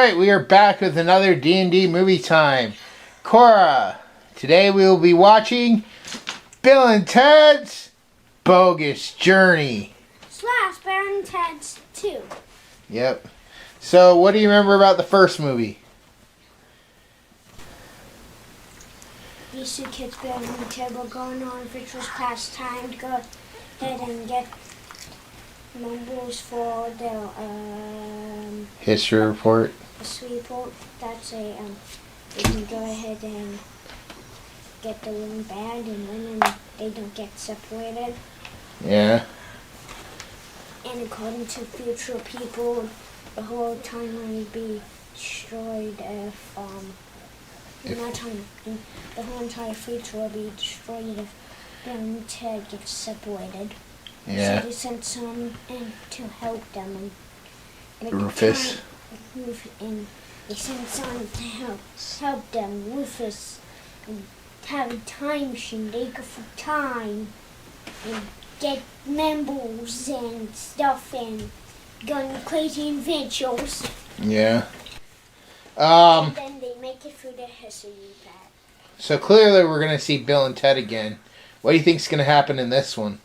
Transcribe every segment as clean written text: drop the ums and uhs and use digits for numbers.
Alright, we are back with another D&D movie time. Cora, today we will be watching Bill and Ted's Bogus Journey. / Bill and Ted's 2. Yep. So, what do you remember about the first movie? These two kids, Bill and Ted, were going on Victor's pastime to go ahead and get numbers for their History report. History report. That's they can go ahead and get the winning band and win, and they don't get separated. Yeah. And according to future people, the whole timeline would be destroyed if the whole entire future will be destroyed if Bill and Ted get separated. Yeah. So they sent some in to help them. And Rufus. And they sent some to help them. Rufus and have a time machine. They go for time and get members and stuff and go on crazy adventures. Yeah. And then they make it through the history pad. So clearly we're going to see Bill and Ted again. What do you think's going to happen in this one?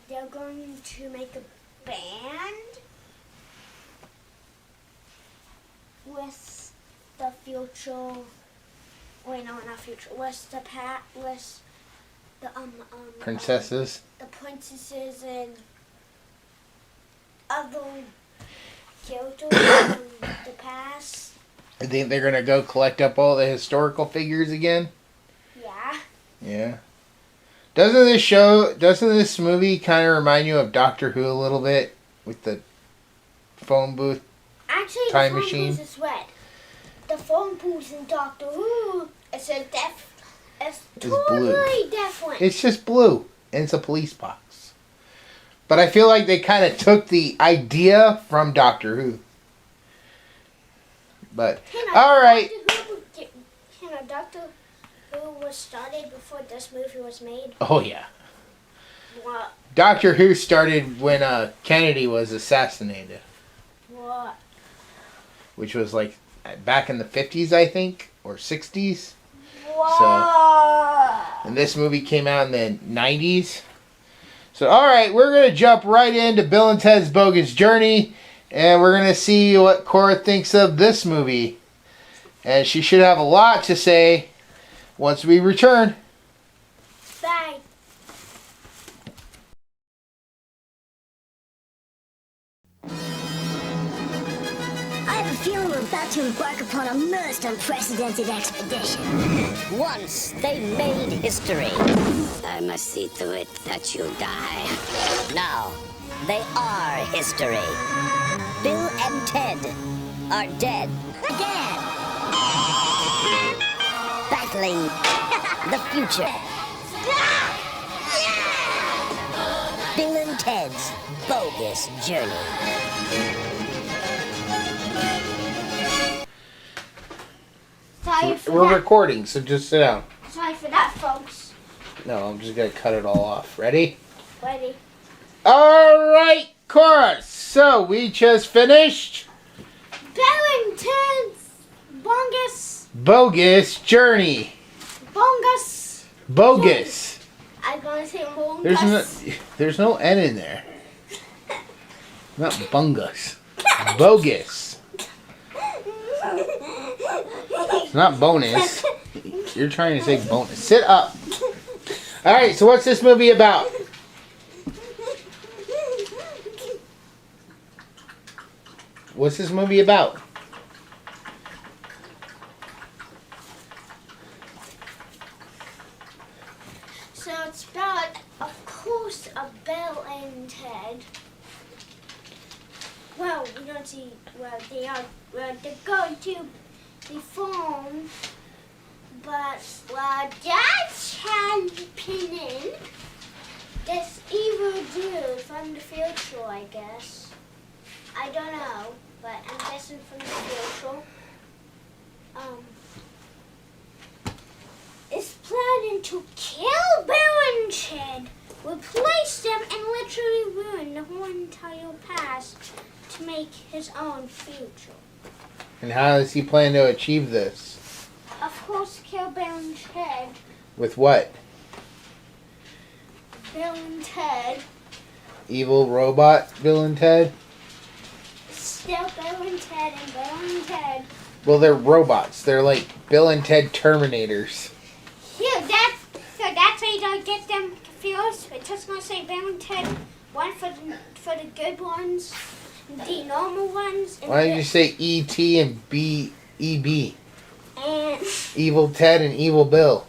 They're going to make a band with the future. Wait, no, not future. With the Princesses? The princesses and other characters from the past. I think they're going to go collect up all the historical figures again? Yeah. Yeah. Doesn't this movie kind of remind you of Doctor Who a little bit? With the phone booth Actually, time the phone machine? booth is red. The phone booth in Doctor Who is totally different. It's just blue. And it's a police box. But I feel like they kind of took the idea from Doctor Who. But, alright. Doctor Who was started before this movie was made. Oh, yeah. What? Doctor Who started when Kennedy was assassinated. What? Which was like back in the 50s, I think. Or 60s. What? So, and this movie came out in the 90s. So, alright, we're going to jump right into Bill and Ted's Bogus Journey. And we're going to see what Cora thinks of this movie. And she should have a lot to say once we return. Bye. I have a feeling we're about to embark upon a most unprecedented expedition. Once they made history. I must see to it that you die. Now they are history. Bill and Ted are dead. Again! Battling the future. Bill and Ted's Bogus Journey. Sorry for We're that. recording, so just sit down. Sorry for that, folks. No, I'm just going to cut it all off. Ready? Ready? Alright, Cora. So, we just finished Bill and Ted's Bogus Journey. Bogus. I'm gonna say bongus. There's no N in there. Not bungus. Bogus. It's not bonus. You're trying to say bonus. Sit up. Alright, so what's this movie about? What's this movie about? So it's about, of course, a Bill and Ted. Well, we don't see. They're going to the phone, but that's happening. This evil dude from the future, I guess. I don't know, but I'm guessing from the future. Is planning to kill Bill and Ted replaced him and literally ruined the whole entire past to make his own future. And how does he plan to achieve this? Of course, kill Bill and Ted. With what? Bill and Ted. Evil robot Bill and Ted? Still Bill and Ted and Bill and Ted. Well, they're robots. They're like Bill and Ted Terminators. Yeah, that's why you don't get them confused. It's just gonna say Bill and Ted, one for the good ones, the normal ones. And Why don't you say E.T. and B.E.B.? And Evil Ted and Evil Bill.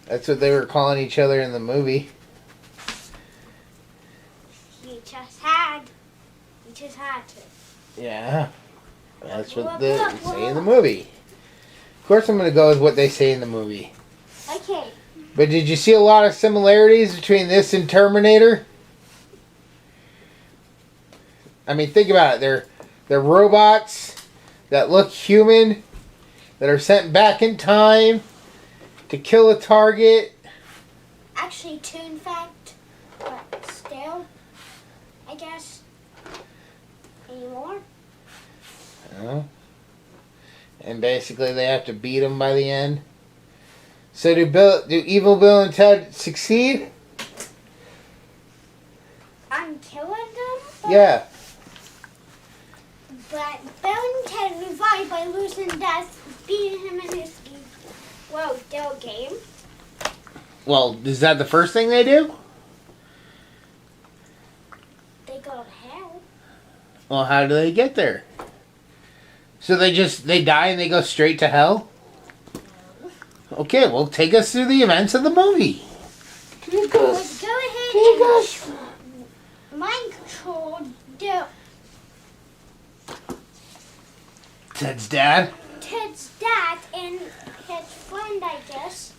That's what they were calling each other in the movie. you just had to. Yeah. That's what they say in the movie. Of course I'm going to go with what they say in the movie. Okay. But did you see a lot of similarities between this and Terminator? I mean, think about it. They're robots that look human, that are sent back in time to kill a target. Actually, two in fact, but still, I guess. Any more? Oh. And basically they have to beat him by the end. So do Evil Bill and Ted succeed? I'm killing them? Yeah. But Bill and Ted revived by losing death, beating him in his their game. Well, is that the first thing they do? They go to hell. Well, how do they get there? So they die and they go straight to hell? Okay, well, take us through the events of the movie. Let's go ahead and mind control Ted's dad? Ted's dad and his friend, I guess,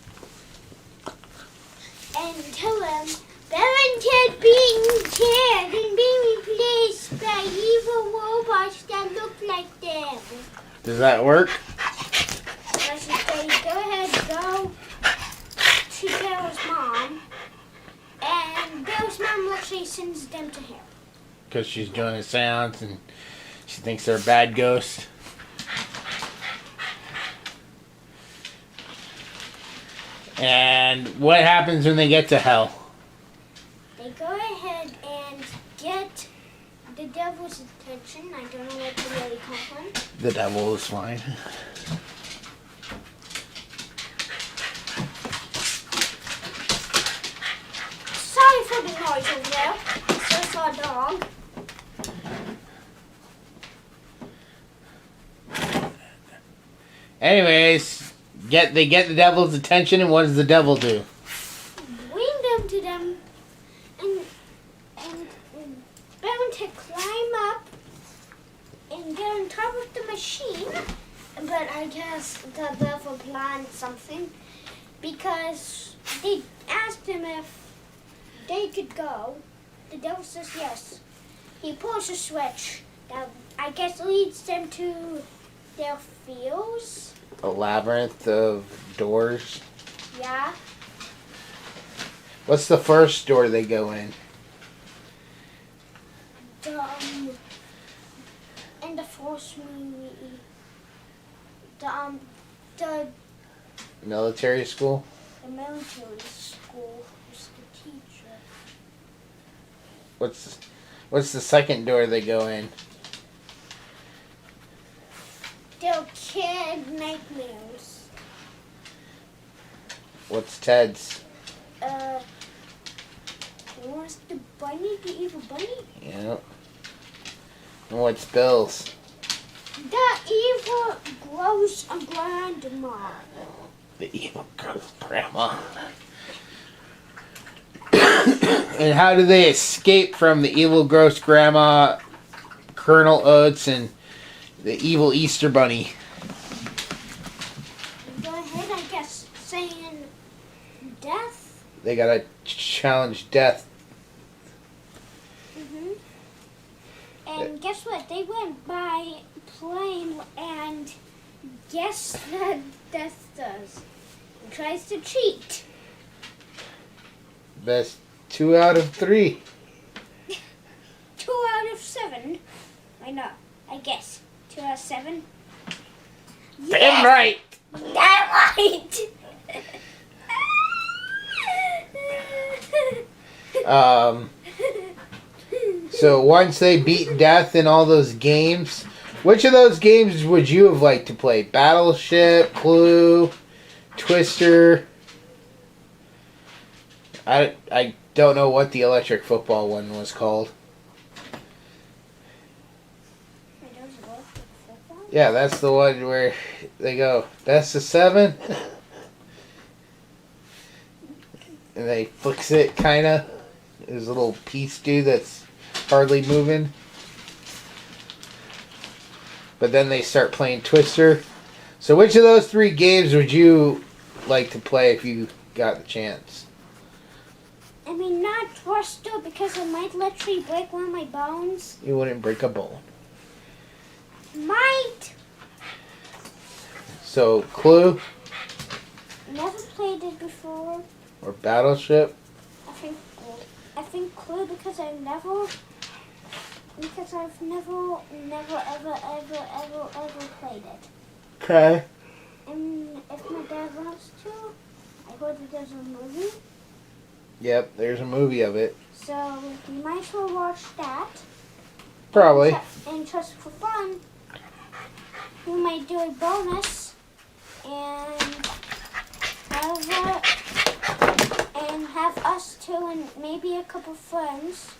and tell him Bill and Ted being killed and being replaced by evil robots that look like them. Does that work? I should say, go ahead, go to Bill's mom, and Bill's mom actually sends them to hell. Because she's doing a seance and she thinks they're a bad ghost. And what happens when they get to hell? They go ahead and get the devil's attention. I don't know what to really call him. The devil is fine. Sorry for the noise over there. It's just our dog. Anyways, they get the devil's attention, and what does the devil do? Bring them to them and bound to climb up and get on top of the machine. But I guess the devil planned something because they asked him if they could go. The devil says yes. He pulls a switch that I guess leads them to their fields. A labyrinth of doors. Yeah. What's the first door they go in? In the first movie, the Military school? the military school was the teacher. What's the second door they go in? Their kid nightmares. What's Ted's? Was the bunny the evil bunny? Yeah. And what's Bill's? The evil gross grandma. The evil ghost grandma. And how do they escape from the evil gross grandma, Colonel Oates, and the evil Easter Bunny? Go ahead, I guess, saying death. They gotta challenge death. And guess what? They went by plane, and guess what death does? He tries to cheat. Best 2 out of 3. 2 out of 7. Why not? I guess. 2 out of 7. Damn right! Damn right! So once they beat death in all those games, which of those games would you have liked to play? Battleship, Clue, Twister. I don't know what the electric football one was called. Yeah, that's the one where they go, best of 7. And they fix it, kind of. There's a little piece, dude, that's hardly moving. But then they start playing Twister. So which of those 3 games would you like to play if you got the chance? I mean, not Twister, because I might literally break one of my bones. You wouldn't break a bone. Might. So, Clue? Never played it before. Or Battleship? I think Clue, because I've never ever played it. Okay. And if my dad wants to, I heard that there's a movie. Yep, there's a movie of it. So we might as well watch that. Probably. And just for fun, we might do a bonus and have us two and maybe a couple friends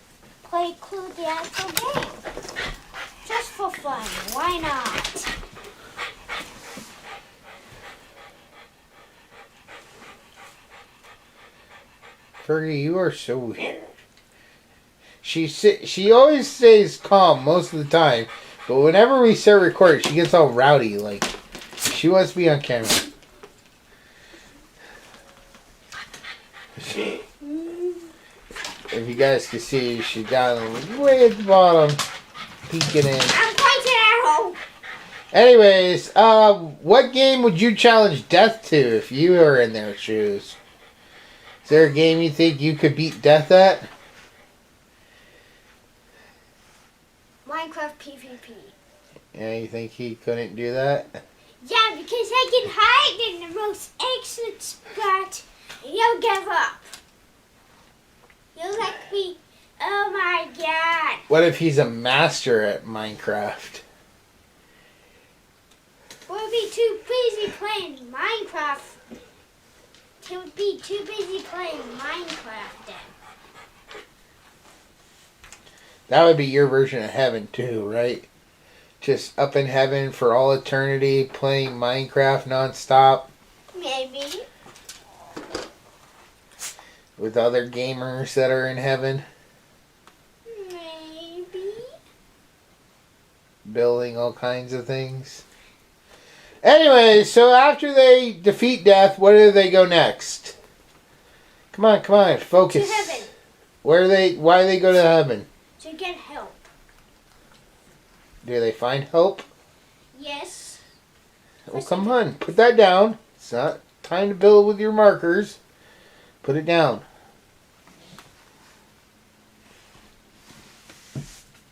play Clue the actual game. Just for fun. Why not? Fergie, you are so weird. She always stays calm most of the time, but whenever we start recording, she gets all rowdy. Like, she wants to be on camera. If you guys can see, she's down way at the bottom, peeking in. I'm pointing at home. Anyways, what game would you challenge death to if you were in their shoes? Is there a game you think you could beat death at? Minecraft PvP. Yeah, you think he couldn't do that? Yeah, because I can hide in the most excellent spot and you'll give up. You'll like me. Oh my god. What if he's a master at Minecraft? We'll be too busy playing Minecraft. He'll be too busy playing Minecraft then. That would be your version of heaven too, right? Just up in heaven for all eternity, playing Minecraft nonstop. Maybe. With other gamers that are in heaven. Maybe. Building all kinds of things. Anyway, so after they defeat death, where do they go next? Come on, focus. To heaven. Why do they go to heaven? To get help. Do they find help? Yes. Well, come on, put that down. It's not time to build with your markers. Put it down.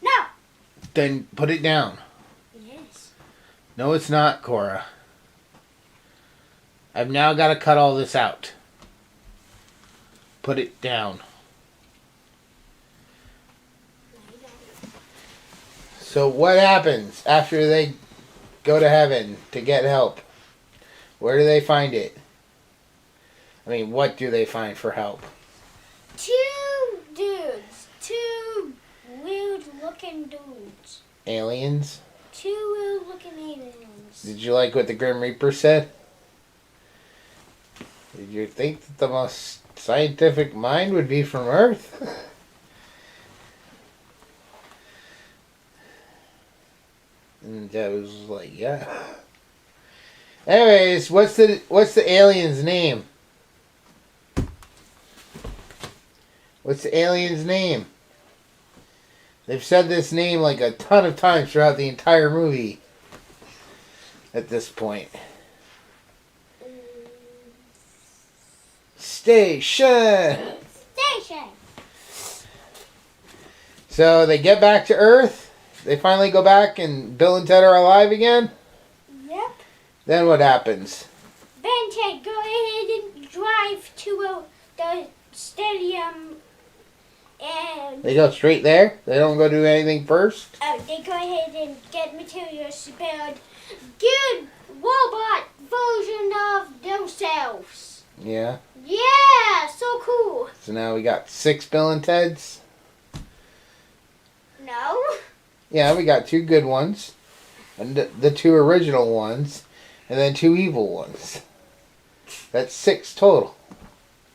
No. Then put it down. Yes. No, it's not, Cora. I've now got to cut all this out. Put it down. So what happens after they go to heaven to get help? Where do they find it? I mean, what do they find for help? 2 dudes. 2 weird-looking dudes. Aliens? 2 weird-looking aliens. Did you like what the Grim Reaper said? Did you think that the most scientific mind would be from Earth? And I was like, yeah. Anyways, what's the alien's name? What's the alien's name? They've said this name like a ton of times throughout the entire movie. At this point. Station. Station. So they get back to Earth. They finally go back and Bill and Ted are alive again. Yep. Then what happens? Ben and Ted go ahead and drive to the stadium, and They go straight there? They don't go do anything first? they go ahead and get materials to build good robot version of themselves. Yeah. Yeah, so cool. So now we got 6 Bill and Teds. No. Yeah, we got 2 good ones. And the 2 original ones. And then 2 evil ones. That's 6 total.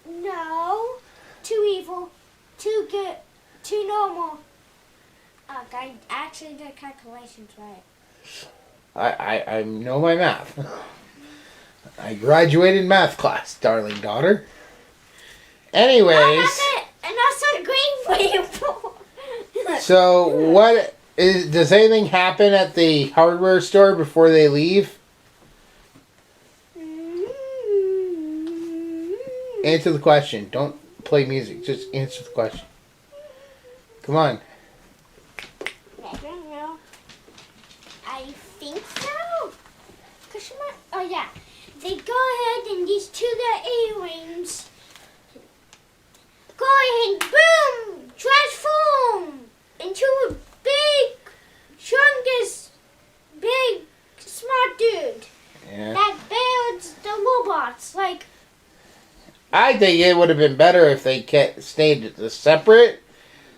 No. 2 evil, 2 good, 2 normal. I actually did calculations right. I know my math. I graduated math class, darling daughter. Anyways. And that's a green for. So what is? Does anything happen at the hardware store before they leave? Answer the question. Don't play music. Just answer the question. Come on. I don't know. I think so. Oh yeah. They go ahead and these 2 little aliens go ahead and boom! Transform into a big, strongest, big, smart dude Yeah. that builds the robots. Like, I think it would have been better if they stayed separate,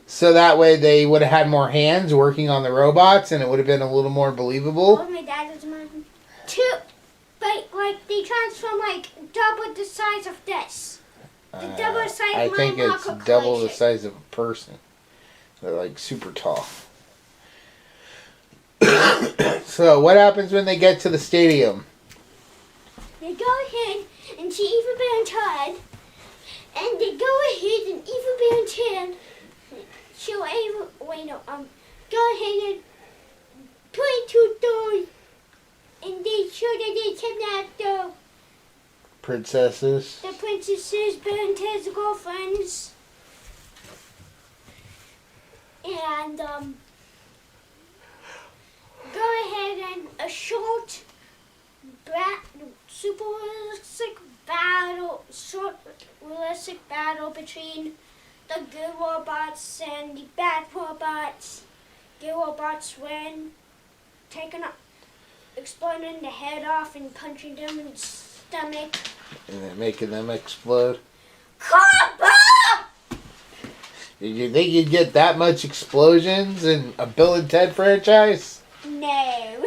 so that way they would have had more hands working on the robots, and it would have been a little more believable. oh, my dad doesn't mind. 2, but like they transform like double the size of this. The double size I of my think it's Marco double the collection. size of a person. They're like super tall. So what happens when they get to the stadium? They go ahead and see Evil Bear and Todd, and they go ahead and Evil Bear and Ted show go ahead and point to doors, and they show that they kidnapped the Princesses. princesses, Bear and Ted's girlfriends, and go ahead and a short super realistic battle between the good robots and the bad robots. Good robots win, exploding the head off and punching them in the stomach. And then making them explode. Cobra! Did you think you'd get that much explosions in a Bill and Ted franchise? No.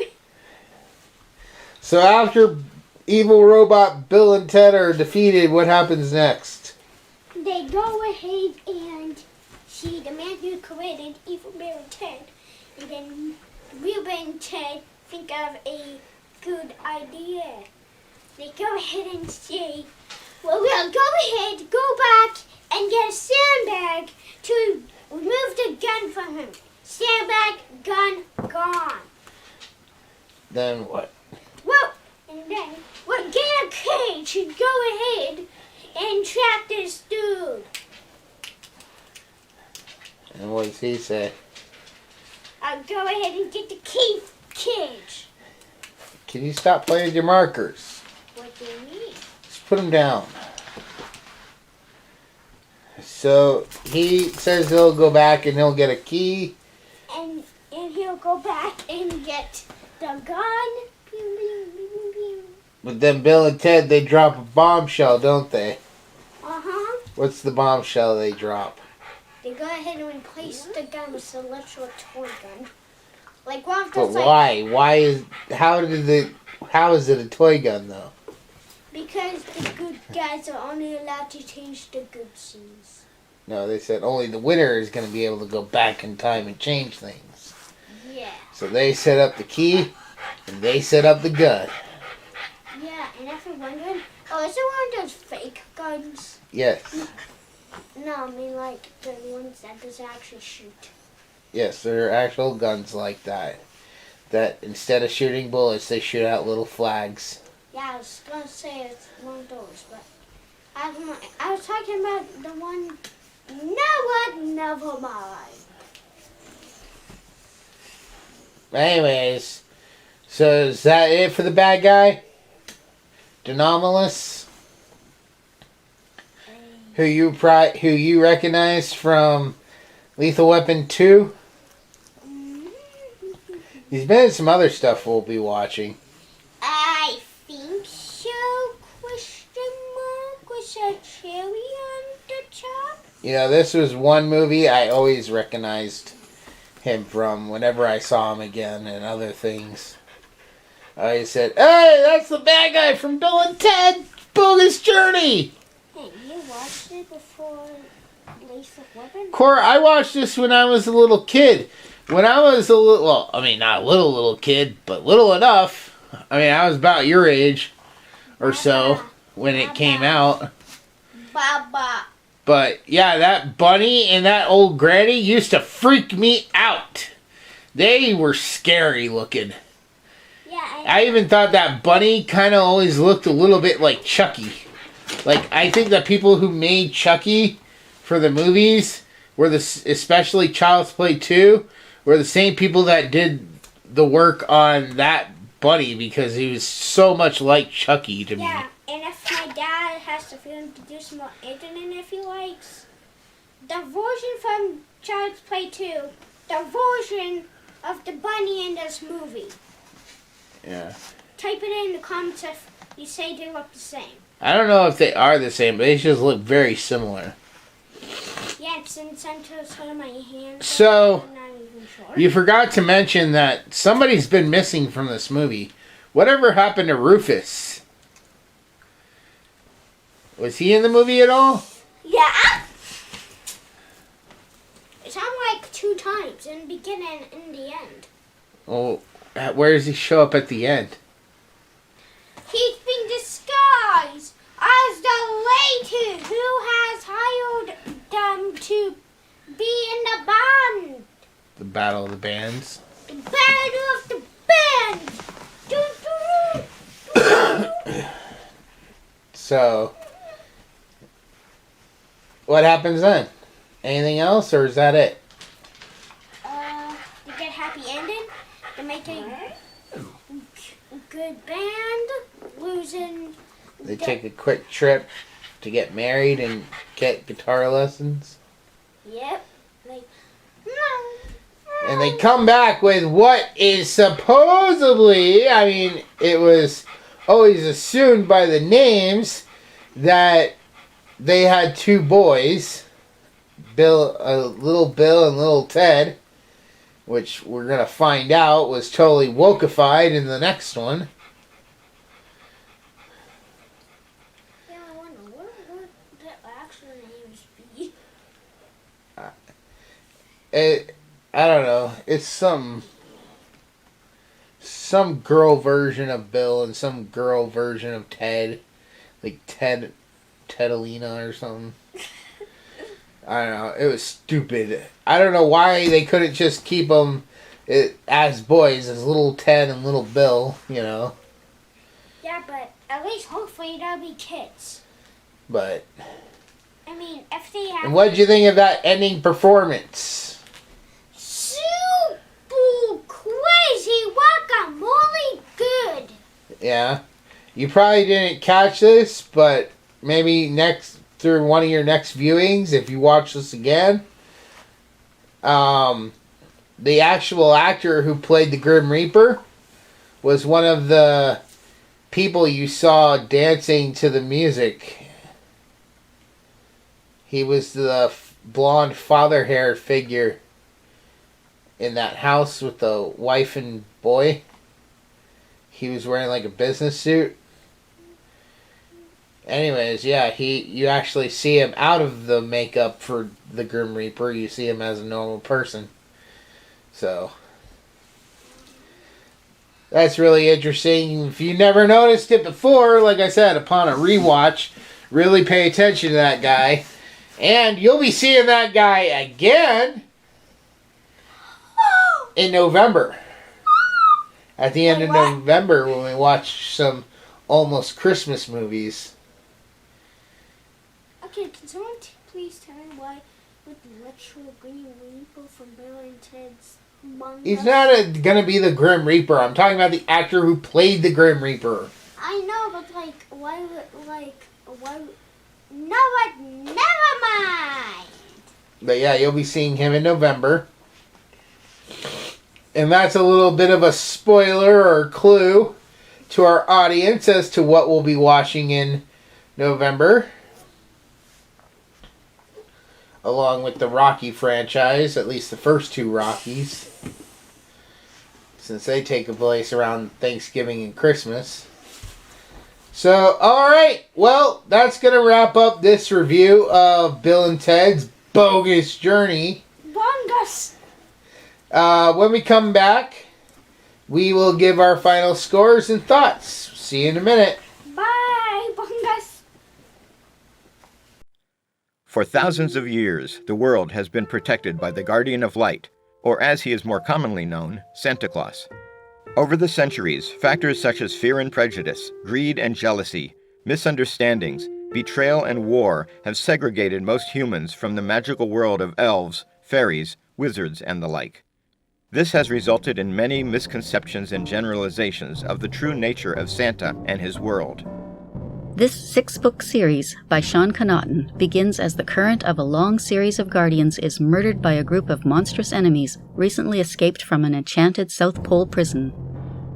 So after evil robot Bill and Ted are defeated, what happens next? They go ahead and see the man who created Evil Bear and Ted, and then real Bear and Ted think of a good idea. They go ahead and say, well, we'll go ahead, go back, and get a sandbag to remove the gun from him. Sandbag, gun, gone. Then what? Well, and then we'll get a cage and go ahead and trap this dude. And what does he say? I'll go ahead and get the cage. Can you stop playing with your markers? What do you mean? Just put them down. So he says he'll go back and he'll get a key. And he'll go back and get the gun. Pew, pew, pew, pew. But then Bill and Ted, they drop a bombshell, don't they? Uh-huh. What's the bombshell they drop? They go ahead and replace the gun with a literal toy gun. Like one of But those, why? How is it a toy gun though? because the good guys are only allowed to change the good scenes. No, they said only the winner is going to be able to go back in time and change things. Yeah. So they set up the key, and they set up the gun. Yeah, and if you're wondering, oh, is it one of those fake guns? Yes. No, I mean like the ones that doesn't actually shoot. Yes, there are actual guns like that. That instead of shooting bullets, they shoot out little flags. Yeah, I was gonna say it's one of those, but I was talking about the one. Never mind. Anyways, so is that it for the bad guy? Denomalous? Who you recognize from Lethal Weapon 2? He's been in some other stuff we'll be watching. I think so. Question mark with a cherry on the top. You know, this was one movie I always recognized him from whenever I saw him again and other things. I always said, "Hey, that's the bad guy from Bill and Ted Bogus Journey." Hey, you watched it before Lethal Weapon? Cora, I watched this when I was a little kid. When I was a little, well, I mean, not a little kid, but little enough. I mean, I was about your age or so when it came out. Baba. But, yeah, that bunny and that old granny used to freak me out. They were scary looking. Yeah, I even thought that bunny kind of always looked a little bit like Chucky. Like, I think the people who made Chucky for the movies, were especially Child's Play 2, were the same people that did the work on that bunny because he was so much like Chucky to me. Yeah, and if my dad has to film to do some more editing if he likes, the version from Child's Play 2, the version of the bunny in this movie. Yeah. Type it in the comments if you say they look the same. I don't know if they are the same, but they just look very similar. Yeah, it's in the center of my hand. So, I'm not even sure. you forgot to mention that somebody's been missing from this movie. Whatever happened to Rufus? Was he in the movie at all? Yeah. It's on like 2 times, in the beginning and in the end. Oh, where does he show up at the end? He's been disguised as the lady who has hired them to be in the band. The Battle of the Bands? The battle of the band. So, what happens then? Anything else, or is that it? They get happy ending. They make a good band. Losing. They take a quick trip to get married and get guitar lessons. Yep. And they come back with what is supposedly, I mean, it was always assumed by the names that they had 2 boys, little Bill and little Ted, which we're going to find out was totally wokeified in the next one. Yeah, I wonder what would the actual names be? I don't know. It's some girl version of Bill and some girl version of Ted. Like Tedalina or something. I don't know. It was stupid. I don't know why they couldn't just keep them as boys, as little Ted and little Bill, you know. Yeah, but at least hopefully they'll be kids. But. I mean, if they have. And what did you think of that ending performance? Super crazy guacamole good. Yeah. You probably didn't catch this, but maybe through one of your next viewings, if you watch this again, the actual actor who played the Grim Reaper was one of the people you saw dancing to the music. He was the blonde father hair figure in that house with the wife and boy. He was wearing like a business suit. Anyways, yeah, you actually see him out of the makeup for the Grim Reaper. You see him as a normal person. So, that's really interesting. If you never noticed it before, like I said, upon a rewatch, really pay attention to that guy. And you'll be seeing that guy again in November. At the end of November when we watch some almost Christmas movies. Okay, can someone please tell me why with the literal Green Reaper from Bill and Ted's Among He's Us? not gonna be the Grim Reaper. I'm talking about the actor who played the Grim Reaper. I know, but why no, but never mind. But yeah, you'll be seeing him in November. And that's a little bit of a spoiler or clue to our audience as to what we'll be watching in November. Along with the Rocky franchise, at least the first two Rockies. Since they take place around Thanksgiving and Christmas. So, alright. Well, that's going to wrap up this review of Bill and Ted's Bogus Journey. Bogus. When we come back, we will give our final scores and thoughts. See you in a minute. Bye, Bogus. For thousands of years, the world has been protected by the Guardian of Light, or as he is more commonly known, Santa Claus. Over the centuries, factors such as fear and prejudice, greed and jealousy, misunderstandings, betrayal and war have segregated most humans from the magical world of elves, fairies, wizards, and the like. This has resulted in many misconceptions and generalizations of the true nature of Santa and his world. This 6-book series by Sean Connaughton begins as the current of a long series of Guardians is murdered by a group of monstrous enemies recently escaped from an enchanted South Pole prison.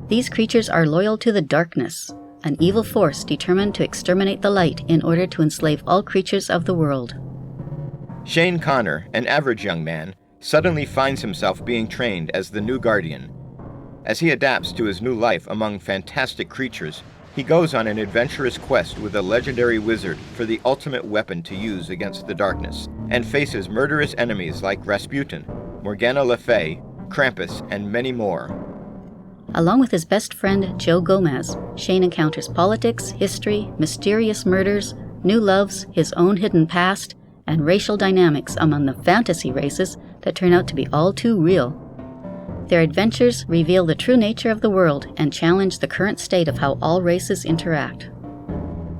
These creatures are loyal to the darkness, an evil force determined to exterminate the light in order to enslave all creatures of the world. Shane Connor, an average young man, suddenly finds himself being trained as the new Guardian. As he adapts to his new life among fantastic creatures, he goes on an adventurous quest with a legendary wizard for the ultimate weapon to use against the darkness, and faces murderous enemies like Rasputin, Morgana Le Fay, Krampus, and many more. Along with his best friend, Joe Gomez, Shane encounters politics, history, mysterious murders, new loves, his own hidden past, and racial dynamics among the fantasy races that turn out to be all too real. Their adventures reveal the true nature of the world and challenge the current state of how all races interact.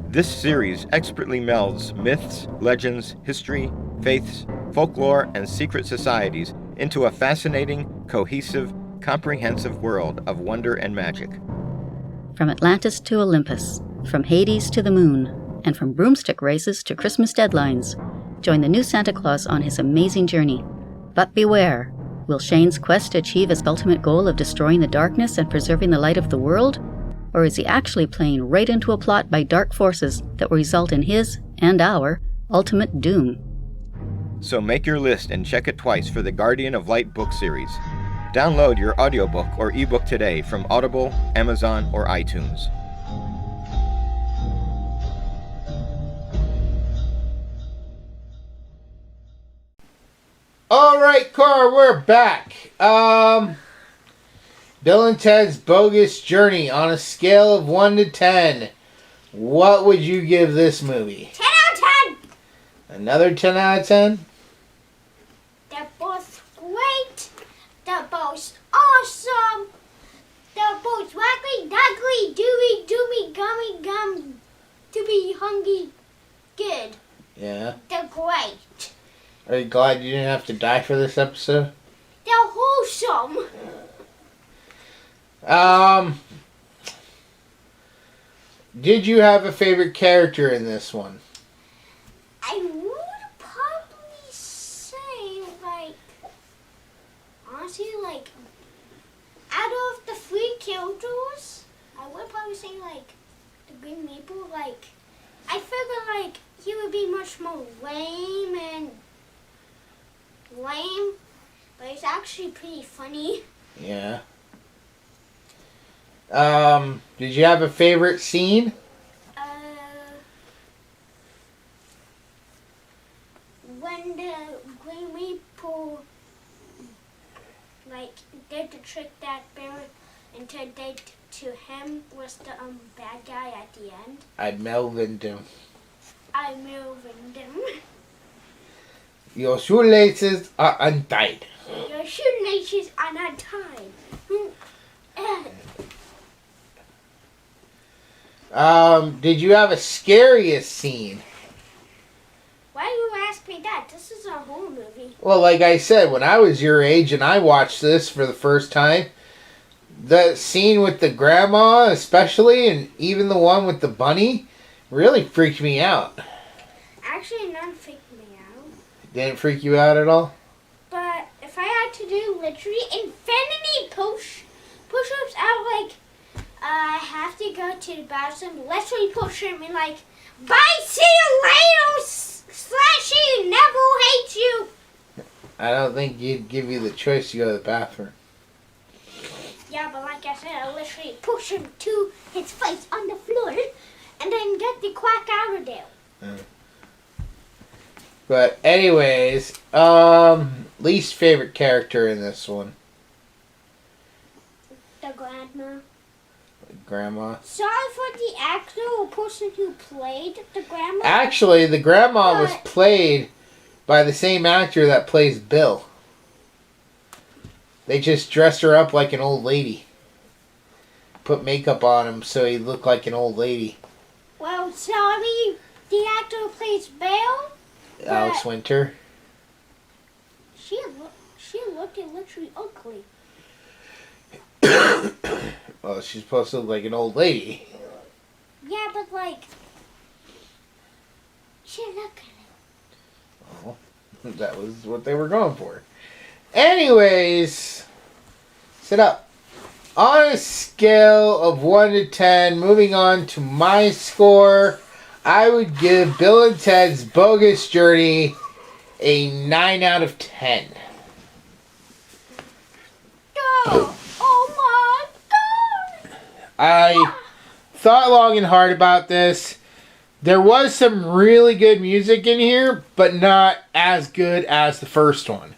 This series expertly melds myths, legends, history, faiths, folklore, and secret societies into a fascinating, cohesive, comprehensive world of wonder and magic. From Atlantis to Olympus, from Hades to the moon, and from broomstick races to Christmas deadlines, join the new Santa Claus on his amazing journey. But beware, will Shane's quest achieve his ultimate goal of destroying the darkness and preserving the light of the world? Or is he actually playing right into a plot by dark forces that will result in his, and our, ultimate doom? So make your list and check it twice for the Guardian of Light book series. Download your audiobook or ebook today from Audible, Amazon, or iTunes. Alright, Cora, we're back. Bill and Ted's Bogus Journey on a scale of 1 to 10. What would you give this movie? 10 out of 10. Another 10 out of 10? They're both great. They're both awesome. They're both wackly, duckly, dooey, doomy, gummy, gum, to be hungry, good. Yeah. They're great. Are you glad you didn't have to die for this episode? They're wholesome. Did you have a favorite character in this one? I would probably say, honestly, out of the 3 characters, I would probably say, the Green Reaper, I figure, he would be much more lame, but it's actually pretty funny. Yeah. Did you have a favorite scene? When the Green Reaper, did the trick that Bill and Ted did to him was the bad guy at the end. I Melvined him. I Melvined him. Your shoelaces are untied. Your shoelaces are not tied. Did you have a scariest scene? Well, like I said, when I was your age and I watched this for the first time, the scene with the grandma especially, and even the one with the bunny, really freaked me out. Actually, none freaked me out. Didn't freak you out at all? But if I had to do literally infinity push-ups, I would have to go to the bathroom, literally push him and like, bye, see you later, Slashy, Neville hates you. I don't think he'd give you the choice to go to the bathroom. Yeah, but like I said, I literally push him to his face on the floor and then get the quack out of there. But anyways, least favorite character in this one? The grandma. Grandma. Sorry for the actor or person who played the grandma. Actually, the grandma was played by the same actor that plays Bill. They just dressed her up like an old lady. Put makeup on him so he looked like an old lady. Well, sorry, the actor who plays Bill. Alex Winter. She looked literally ugly. Well, she's supposed to look like an old lady. Yeah, but like, she looked at it. Oh, that was what they were going for. Anyways, sit up. On a scale of 1 to 10, moving on to my score, I would give Bill and Ted's Bogus Journey a 9 out of 10. Oh my God! I thought long and hard about this. There was some really good music in here, but not as good as the first one.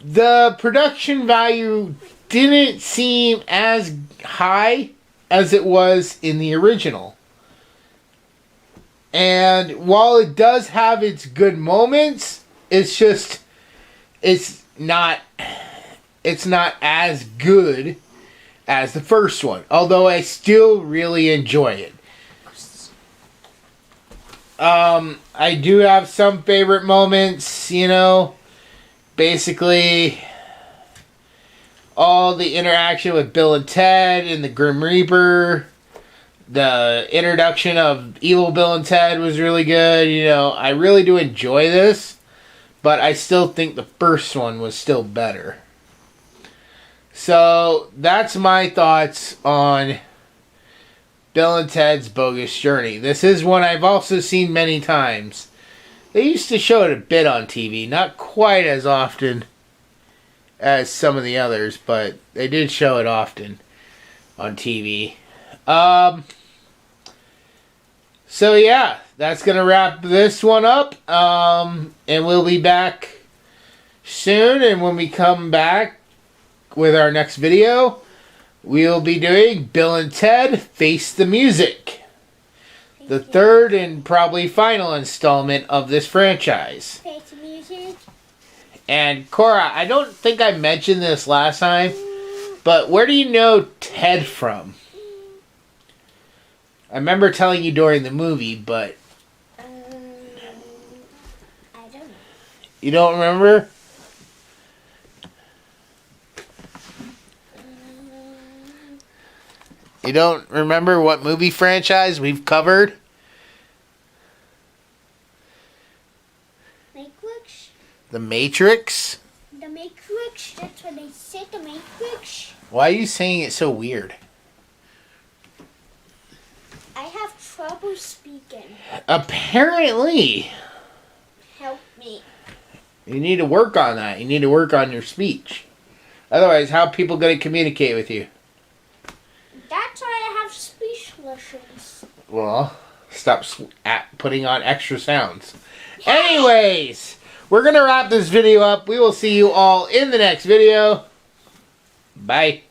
The production value didn't seem as high as it was in the original. And while it does have its good moments, it's not as good as the first one. Although I still really enjoy it. I do have some favorite moments, basically all the interaction with Bill and Ted and the Grim Reaper. The introduction of Evil Bill and Ted was really good. I really do enjoy this, but I still think the first one was still better. So that's my thoughts on Bill and Ted's Bogus Journey. This is one I've also seen many times. They used to show it a bit on TV, not quite as often as some of the others, but they did show it often on TV. So yeah, that's going to wrap this one up. And we'll be back soon. And when we come back with our next video, we'll be doing Bill and Ted Face the Music. The third and probably final installment of this franchise. Face the music. And Cora, I don't think I mentioned this last time, but where do you know Ted from? I remember telling you during the movie, but I don't know. you don't remember? You don't remember what movie franchise we've covered? Matrix? The Matrix? The Matrix? That's what they said, the Matrix. Why are you saying it so weird? I have trouble speaking. Apparently. Help me. You need to work on that. You need to work on your speech. Otherwise, how are people going to communicate with you? That's why I have speech lessons. Well, stop putting on extra sounds. Anyways, we're going to wrap this video up. We will see you all in the next video. Bye.